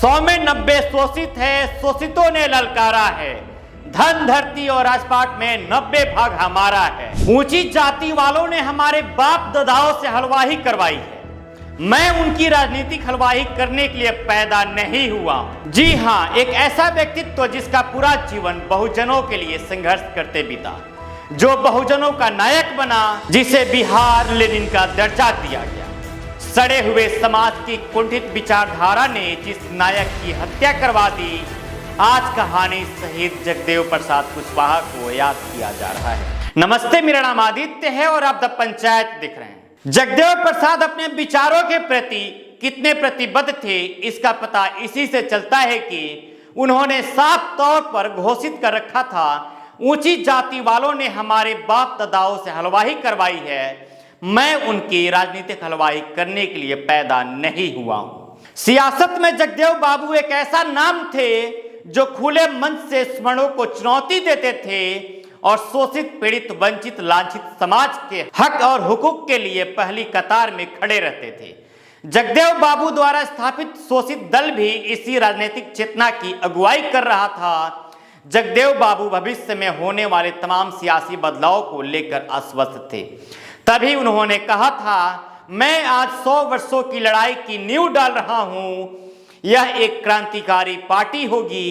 100 में 90 शोषित है, शोषितों ने ललकारा है। धन धरती और राजपाट में 90 भाग हमारा है। ऊंची जाति वालों ने हमारे बाप दादाओं से हलवाई करवाई है। मैं उनकी राजनीतिक हलवाई करने के लिए पैदा नहीं हुआ। जी हाँ, एक ऐसा व्यक्तित्व जिसका पूरा जीवन बहुजनों के लिए संघर्ष करते बीता, जो बहुजनों का नायक बना, जिसे बिहार लेनिन का दर्जा दिया गया। सड़े हुए समाज की कुंठित विचारधारा ने जिस नायक की हत्या करवा दी, आज कहानी शहीद जगदेव प्रसाद कुशवाहा को याद किया जा रहा है। नमस्ते, मेरा नाम आदित्य है और आप द पंचायत देख रहे हैं। जगदेव प्रसाद अपने विचारों के प्रति कितने प्रतिबद्ध थे, इसका पता इसी से चलता है कि उन्होंने साफ तौर पर घोषित कर रखा था, ऊंची जाति वालों ने हमारे बाप दादाओं से हलवाई करवाई है, मैं उनकी राजनीतिक हलवाई करने के लिए पैदा नहीं हुआ हूं। सियासत में जगदेव बाबू एक ऐसा नाम थे जो खुले मन से स्मरणों को चुनौती देते थे और शोषित, पीड़ित, वंचित, लांछित समाज के हक और हुकूक के लिए पहली कतार में खड़े रहते थे। जगदेव बाबू द्वारा स्थापित शोषित दल भी इसी राजनीतिक चेतना की अगुवाई कर रहा था। जगदेव बाबू भविष्य में होने वाले तमाम सियासी बदलाव को लेकर आश्वस्त थे। तभी उन्होंने कहा था, मैं आज 100 वर्षों की लड़ाई की नींव डाल रहा हूं। यह एक क्रांतिकारी पार्टी होगी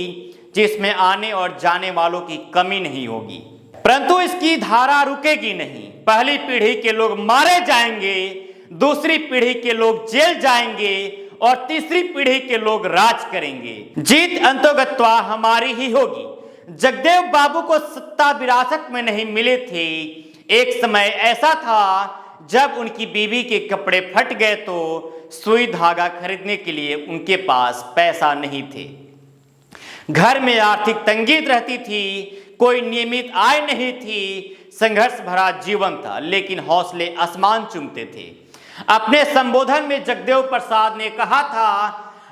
जिसमें आने और जाने वालों की कमी नहीं होगी, परंतु इसकी धारा रुकेगी नहीं। पहली पीढ़ी के लोग मारे जाएंगे, दूसरी पीढ़ी के लोग जेल जाएंगे और तीसरी पीढ़ी के लोग राज करेंगे। जीत अंतोगत्वा हमारी ही होगी। जगदेव बाबू को सत्ता विरासत में नहीं मिली थी। एक समय ऐसा था जब उनकी बीवी के कपड़े फट गए तो सुई धागा खरीदने के लिए उनके पास पैसा नहीं थे। घर में आर्थिक तंगी रहती थी, कोई नियमित आय नहीं थी। संघर्ष भरा जीवन था, लेकिन हौसले आसमान चूमते थे। अपने संबोधन में जगदेव प्रसाद ने कहा था,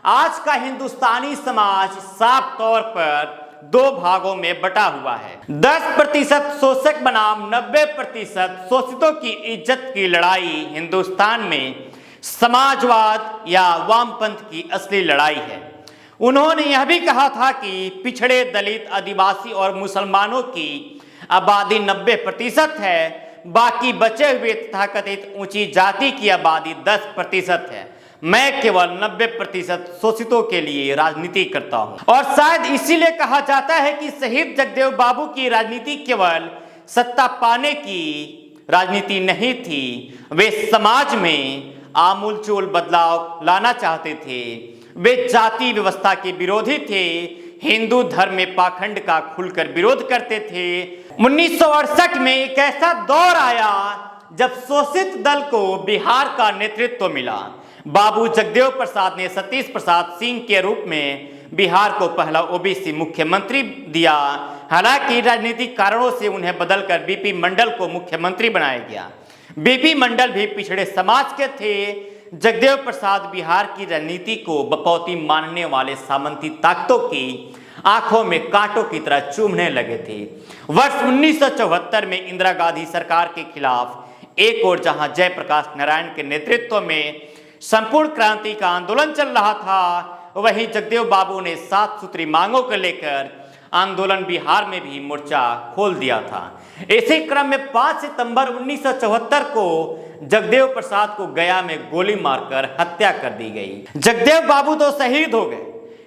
आज का हिंदुस्तानी समाज साफ तौर पर 2 भागों में बटा हुआ है। 10% शोषक बनाम 90% शोषितों की इज्जत की लड़ाई हिंदुस्तान में समाजवाद या वामपंथ की असली लड़ाई है। उन्होंने यह भी कहा था कि पिछड़े, दलित, आदिवासी और मुसलमानों की आबादी 90% है, बाकी बचे हुए तथाकथित ऊंची जाति की आबादी 10% है। मैं केवल 90% शोषितों के लिए राजनीति करता हूं। और शायद इसीलिए कहा जाता है कि शहीद जगदेव बाबू की राजनीति केवल सत्ता पाने की राजनीति नहीं थी, वे समाज में आमूलचूल बदलाव लाना चाहते थे। वे जाति व्यवस्था के विरोधी थे, हिंदू धर्म में पाखंड का खुलकर विरोध करते थे। 1968 में एक ऐसा दौर आया जब शोषित दल को बिहार का नेतृत्व मिला। बाबू जगदेव प्रसाद ने सतीश प्रसाद सिंह के रूप में बिहार को पहला ओबीसी मुख्यमंत्री दिया। हालांकि राजनीतिक कारणों से उन्हें बदलकर बीपी मंडल को मुख्यमंत्री बनाया गया। बीपी मंडल भी पिछड़े समाज के थे। जगदेव प्रसाद बिहार की राजनीति को बपौती मानने वाले सामंती ताकतों की आंखों में कांटों की तरह चूमने लगे थे। वर्ष 1974 में इंदिरा गांधी सरकार के खिलाफ एक और जहां जयप्रकाश नारायण के नेतृत्व में संपूर्ण क्रांति का आंदोलन चल रहा था, वहीं जगदेव बाबू ने 7 सूत्री मांगों को लेकर आंदोलन बिहार में भी मोर्चा खोल दिया था। इसी क्रम में 5 सितंबर 1974 को जगदेव प्रसाद को गया में गोली मारकर हत्या कर दी गई। जगदेव बाबू तो शहीद हो गए,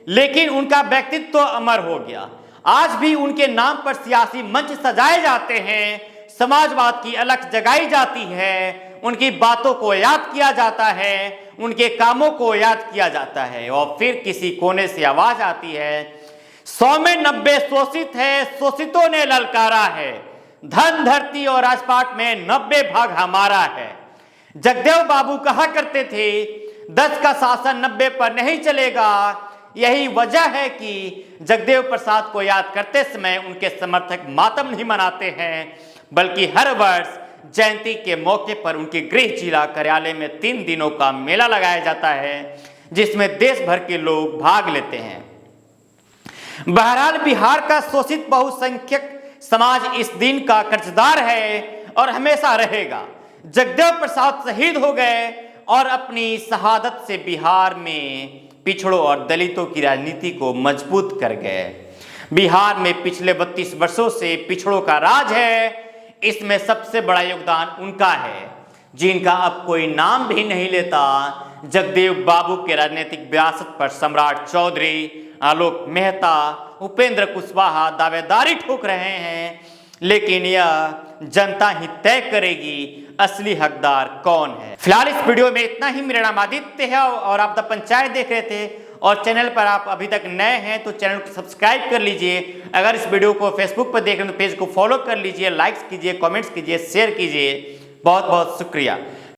लेकिन उनका व्यक्तित्व अमर हो गया। आज भी उनके नाम पर सियासी मंच सजाए जाते हैं, समाजवाद की अलख जगाई जाती है, उनकी बातों को याद किया जाता है, उनके कामों को याद किया जाता है। और फिर किसी कोने से आवाज आती है, 100 में 90 शोषित है, शोषितों ने ललकारा है। धन धरती और राजपाट में 90 भाग हमारा है। जगदेव बाबू कहा करते थे, 10 का शासन 90 पर नहीं चलेगा। यही वजह है कि जगदेव प्रसाद को याद करते समय उनके समर्थक मातम नहीं मनाते हैं, बल्कि हर वर्ष जयंती के मौके पर उनके गृह जिला कार्यालय में 3 दिनों का मेला लगाया जाता है, जिसमें देश भर के लोग भाग लेते हैं। बहरहाल बिहार का शोषित बहुसंख्यक समाज इस दिन का कर्जदार है और हमेशा रहेगा। जगदेव प्रसाद शहीद हो गए और अपनी शहादत से बिहार में पिछड़ों और दलितों की राजनीति को मजबूत कर गए। बिहार में पिछले 32 वर्षों से पिछड़ों का राज है। इसमें सबसे बड़ा योगदान उनका है जिनका अब कोई नाम भी नहीं लेता। जगदेव बाबू के राजनीतिक विरासत पर सम्राट चौधरी, आलोक मेहता, उपेंद्र कुशवाहा दावेदारी ठोक रहे हैं, लेकिन यह जनता ही तय करेगी असली हकदार कौन है। फिलहाल इस वीडियो में इतना ही। मेरा नाम आदित्य है और आप द पंचायत देख रहे थे, और चैनल पर आप अभी तक नए हैं तो चैनल को सब्सक्राइब कर लीजिए। अगर इस वीडियो को फेसबुक पर देख रहे हैं तो पेज को फॉलो कर लीजिए, लाइक्स कीजिए, कमेंट्स कीजिए, शेयर कीजिए। बहुत बहुत शुक्रिया।